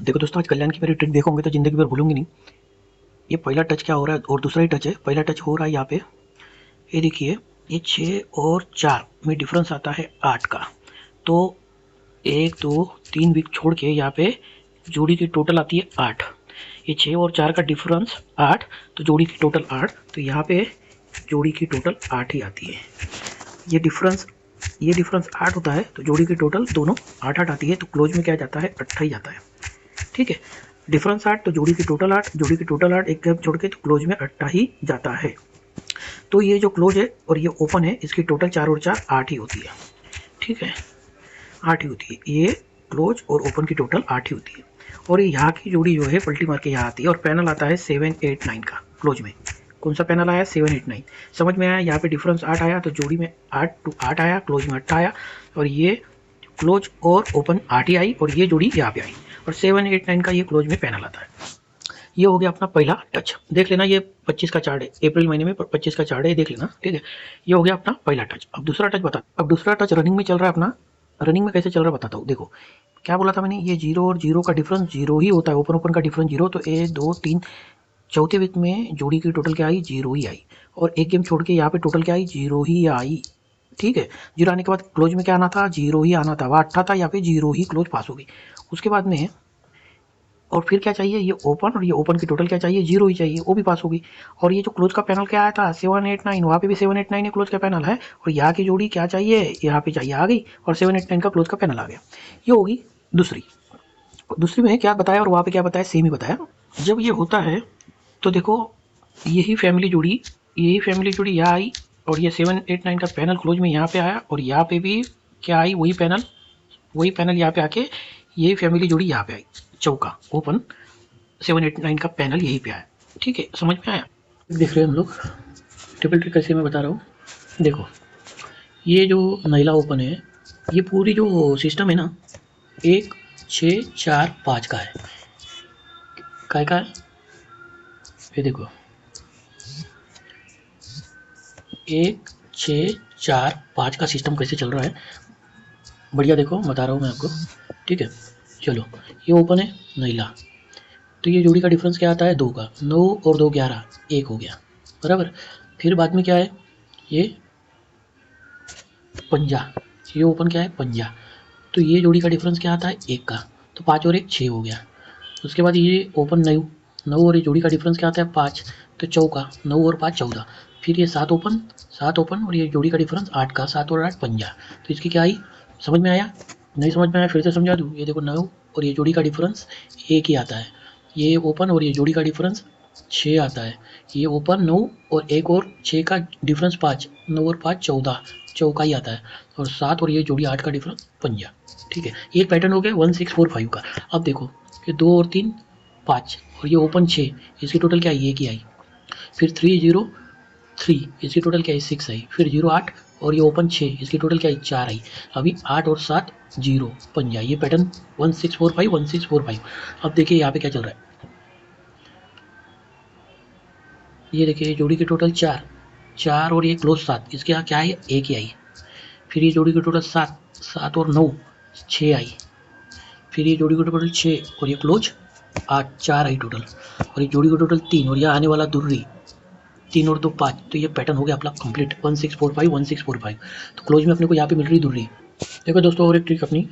देखो दोस्तों, आज कल्याण की मेरी ट्रिक देखोगे तो जिंदगी भर भूलूंगी नहीं। ये पहला टच क्या हो रहा है और दूसरा ही टच है। पहला टच हो रहा है यहाँ पे, ये देखिए, ये 6 और 4 में डिफरेंस आता है 8 का। तो 1 2 3 वीक छोड़ के यहाँ पे जोड़ी की टोटल आती है 8। ये 6 और 4 का डिफरेंस 8, तो जोड़ी की टोटल 8, तो यहाँ पे जोड़ी की टोटल 8 ही आती है। ये डिफरेंस 8 होता है, तो जोड़ी की टोटल दोनों 8 आती है, तो क्लोज में क्या जाता है, 8 ही जाता है। ठीक है, डिफरेंस 8 तो जोड़ी की टोटल 8, जोड़ी की टोटल 8, एक गैप छोड़ के तो क्लोज में 8 ही जाता है। तो ये जो क्लोज है और ये ओपन है, इसकी टोटल 4 और 4 8 ही होती है। ठीक है, 8 ही होती है। ये क्लोज और ओपन की टोटल 8 ही होती है। और ये यहाँ की जोड़ी जो है पलटी मार के यहाँ आती है, और पैनल आता है 7 8 9 का। क्लोज में कौन सा पैनल आया, 7 8 9। समझ में आया, यहाँ पे डिफरेंस 8 आया तो जोड़ी में 8 टू 8 आया, क्लोज में 8 आया, और ये क्लोज और ओपन 8 ही आई, और ये जोड़ी यहाँ पे आई, और 7 8 9 का ये क्लोज में पैनल आता है। ये हो गया अपना पहला टच। देख लेना, ये 25 का चार्ट है, अप्रैल महीने में 25 का चार्ट है, देख लेना। ठीक है, ये हो गया अपना पहला टच। अब दूसरा टच बता, अब दूसरा टच रनिंग में चल रहा है अपना। रनिंग में कैसे चल रहा है बताता हूँ। देखो क्या बोला था मैंने, ये 0 और 0 का डिफरेंस 0 ही होता है, ओपन ओपन का डिफरेंस 0। तो 1 2 3 चौथे वीक में जोड़ी की टोटल क्या आई, 0 ही आई, और एक गेम छोड़ के यहाँ पे टोटल क्या आई, 0 ही आई। ठीक है, 0 आने के बाद क्लोज में क्या आना था, 0 ही आना था, वहाँ 8 था, यहाँ पे 0 ही क्लोज पास होगी। उसके बाद में और फिर क्या चाहिए, ये ओपन, और ये ओपन की टोटल क्या चाहिए, 0 ही चाहिए, वो भी पास होगी। और ये जो क्लोज का पैनल क्या आया था, 7 8 9, वहाँ पे भी 7 8 9 क्लोज का पैनल है, और यहाँ की जोड़ी क्या चाहिए, यहाँ पे चाहिए, आ गई, और 7 8 9 का क्लोज का पैनल आ गया। ये होगी दूसरी। दूसरी में क्या बताया और वहाँ पे क्या बताया, सेम ही बताया। जब ये होता है तो देखो, यही फैमिली जोड़ी यहाँ आई, और ये 7 8 9 का पैनल क्लोज में यहाँ पे आया, और यहाँ पे भी क्या आई, वही पैनल यहाँ पे आके यही फैमिली जोड़ी यहाँ पे आई, चौका ओपन, 7 8 9 का पैनल यहीं पे आया। ठीक है, समझ में आया। देख रहे हैं हम लोग ट्रिपल ट्रिक कैसे मैं बता रहा हूँ। देखो, ये जो नैला ओपन है, ये पूरी जो सिस्टम है ना, 1 6 4 5 का है। काय का है, ये देखो 1 6 4 5 का सिस्टम कैसे चल रहा है, बढ़िया देखो बता रहा हूँ मैं आपको। ठीक है, चलो, ये ओपन है नैला, तो ये जोड़ी का डिफरेंस क्या आता है, 2 का। 9 और 2 11, 1 हो गया, बराबर। फिर बाद में क्या है, ये पंजा, ये ओपन क्या है, पंजा, तो ये जोड़ी का डिफरेंस क्या आता है, 1 का, तो 5 और 1 6 हो गया। उसके बाद ये ओपन 9 और ये जोड़ी का डिफरेंस क्या आता है, 5, तो चौका, 9 और 5 14। फिर ये 7 ओपन और ये जोड़ी का डिफरेंस 8 का, 7 और 8 पंजा, तो इसकी क्या आई, समझ में आया, नहीं समझ में आया फिर से समझा दूँ। ये देखो 9 और ये जोड़ी का डिफरेंस 1 ही आता है, ये ओपन और ये जोड़ी का डिफरेंस 6 आता है, ये ओपन 9 और 1 और 6 का डिफरेंस 5, 9 और 5 14, चौका ही आता है, और 7 और ये जोड़ी 8 का डिफरेंस पंजा। ठीक है, ये पैटर्न हो गया 1 6 4 5 का। अब देखो, ये 2 और 3 5, और ये ओपन 6, इसकी टोटल क्या आई, 1 ही आई। फिर 3 0 3, इसकी टोटल क्या है, 6 आई। फिर 0 8 और ये ओपन 6, इसकी टोटल क्या है, 4 आई। अभी 8 और 7 0 पंजा, ये पैटर्न 1 6 4 5 1 6 4 5। अब देखिए यहाँ पे क्या चल रहा है, ये देखिए जोड़ी की टोटल 4 और ये क्लोज 7, इसके यहाँ क्या है, 1 ही आई। फिर ये जोड़ी की टोटल 7 और 9 6 आई। फिर ये जोड़ी की टोटल 6 और ये क्लोज 8, 4 आई टोटल, और ये जोड़ी की टोटल 3 और यह आने वाला दुर्री 3 और 2 5। तो ये पैटर्न हो गया अपना कंप्लीट 1 6 4 5 1 6 4 5। तो क्लोज में अपने को यहाँ पे मिल रही दुर्री। देखो दोस्तों, और एक ट्रिक अपनी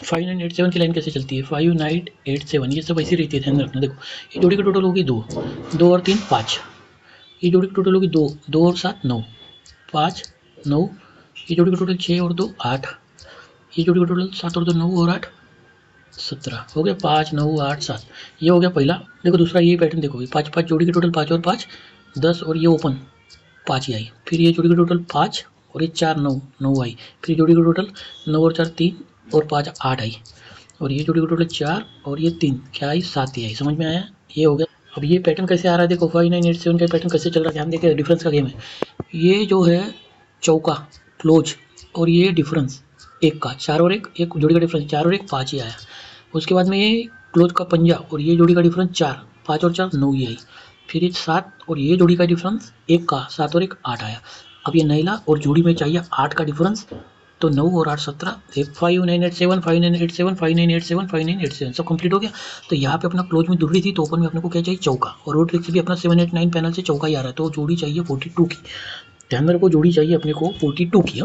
5 9 8 7 की लाइन कैसे चलती है, 5 9 8 7, ये सब ऐसी रहती है, ध्यान रखना। देखो, ये जोड़ी की टोटल होगी 2 और 3 5, ये जोड़ी की टोटल होगी 2 और 7 9 5 9, ये जोड़ी का टोटल 6 और 2 8, ये जोड़ी का टोटल 7 और 2 9 और 8 17 हो गया, 5 9 8 7। ये हो गया पहला। देखो दूसरा ये पैटर्न देखो, 5 5 जोड़ी की टोटल 5 और 5 10, और ये ओपन 5 ही आई। फिर ये जोड़ी का टोटल 5 और ये 4 9 9 आई। फिर जोड़ी का टोटल 9 और 4 3 और 5 8 आई, और ये जोड़ी का टोटल 4 और ये 3 क्या आई, 7 ही आई। समझ में आया, ये हो गया। अब ये पैटर्न कैसे आ रहा है, देखो 5 9 8 7 का पैटर्न कैसे चल रहा है, ध्यान देखिए, डिफरेंस का गेम है। ये जो है चौका क्लोज, और ये डिफरेंस 1 का, 4 और 1, एक जोड़ी का डिफरेंस 4 और 1 5 ही आया। उसके बाद में ये क्लोज का पंजा, और ये जोड़ी का डिफरेंस 4, 5 और 4 9 ही आई। फिर ये 7 और ये जोड़ी का डिफरेंस 1 का, 7 और 1 8 आया। अब ये नैला और जोड़ी में चाहिए 8 का डिफरेंस, तो 9 और 8 17, 5987 5987 5987 5987 सब कंप्लीट हो गया। तो यहाँ पे अपना क्लोज में दूसरी थी तो ओपन में अपने को क्या चाहिए, चौका, और रोड ट्रिक से भी अपना 789 पैनल से चौका ही आ रहा है, तो जोड़ी चाहिए 42 की। ध्यान में रखो, जोड़ी चाहिए अपने को 42 की।